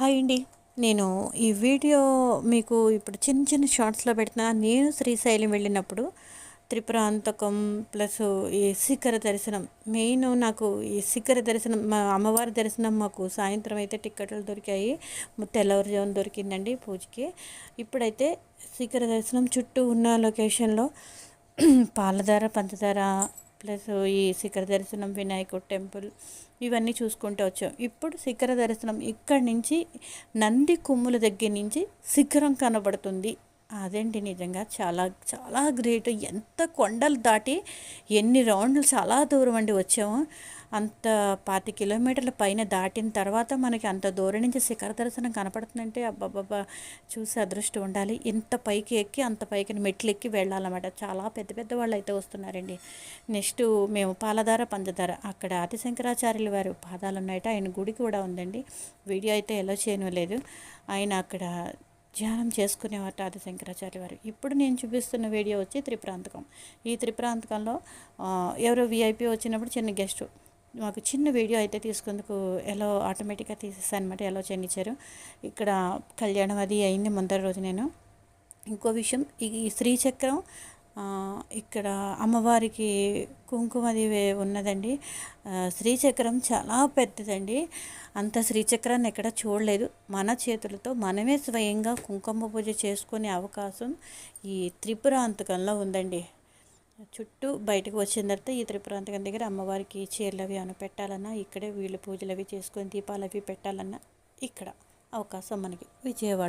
Hi అండి. నేను ఈ వీడియో మీకు ఇప్పుడు చిన్న చిన్న షార్ట్స్లో పెడుతున్నా. నేను శ్రీశైలం వెళ్ళినప్పుడు త్రిపురాంతకం ప్లస్ ఈ శిఖర దర్శనం మెయిన్. నాకు ఈ శిఖర దర్శనం, మా అమ్మవారి దర్శనం మాకు సాయంత్రం అయితే టిక్కెట్లు దొరికాయి. తెల్లవారుజామున దొరికిందండి పూజకి. ఇప్పుడైతే శిఖర దర్శనం చుట్టూ ఉన్న లొకేషన్లో పాలధార పంచదార ప్లస్ ఈ శిఖర దర్శనం, వినాయకుడు టెంపుల్ ఇవన్నీ చూసుకుంటూ వచ్చాం. ఇప్పుడు శిఖర దర్శనం ఇక్కడి నుంచి నంది కొమ్ముల దగ్గర నుంచి శిఖరం కనబడుతుంది. అదేంటి నిజంగా చాలా చాలా గ్రేట్. ఎంత కొండలు దాటి ఎన్ని రౌండ్లు, చాలా దూరం అండి వచ్చాము. అంత 25 కిలోమీటర్ల పైన దాటిన తర్వాత మనకి అంత దూరం నుంచి శిఖర దర్శనం కనపడుతుందంటే అబ్బాబ్బా, చూసి అదృష్టం ఉండాలి. ఇంత పైకి ఎక్కి అంత పైకి మెట్లు ఎక్కి వెళ్ళాలన్నమాట. చాలా పెద్ద పెద్ద వాళ్ళు అయితే వస్తున్నారండి. నెక్స్ట్ మేము పాలధార పంచదార, అక్కడ ఆదిశంకరాచార్యుల వారి పాదాలు ఉన్నాయట. ఆయన గుడి కూడా ఉందండి. వీడియో అయితే ఎలా చేయలేదు. ఆయన అక్కడ ధ్యానం చేసుకునేవారు ఆదిశంకరాచార్య వారు. ఇప్పుడు నేను చూపిస్తున్న వీడియో వచ్చి త్రిపురాంతకం. ఈ త్రిపురాంతకంలో ఎవరో విఐపి వచ్చినప్పుడు చిన్న గెస్ట్ మాకు చిన్న వీడియో అయితే తీసుకుందుకు ఎలా ఆటోమేటిక్గా తీసేసాను అనమాట. ఎలా చెల్లించారు. ఇక్కడ కళ్యాణం అది అయింది ముందర రోజు. నేను ఇంకో విషయం, ఈ శ్రీచక్రం ఇక్కడ అమ్మవారికి కుంకుమది ఉన్నదండి. శ్రీచక్రం చాలా పెద్దదండి. అంత శ్రీచక్రాన్ని ఎక్కడ చూడలేదు. మన చేతులతో మనమే స్వయంగా కుంకుమ పూజ చేసుకునే అవకాశం ఈ త్రిపురాంతకంలో ఉందండి. చుట్టూ బయటకు వచ్చిన తర్వాత ఈ త్రిపురాంతకం దగ్గర అమ్మవారికి చీరలు అవి ఏమైనా పెట్టాలన్నా ఇక్కడే, వీళ్ళు పూజలు అవి చేసుకొని దీపాలు అవి పెట్టాలన్నా ఇక్కడ అవకాశం మనకి విజయవాడ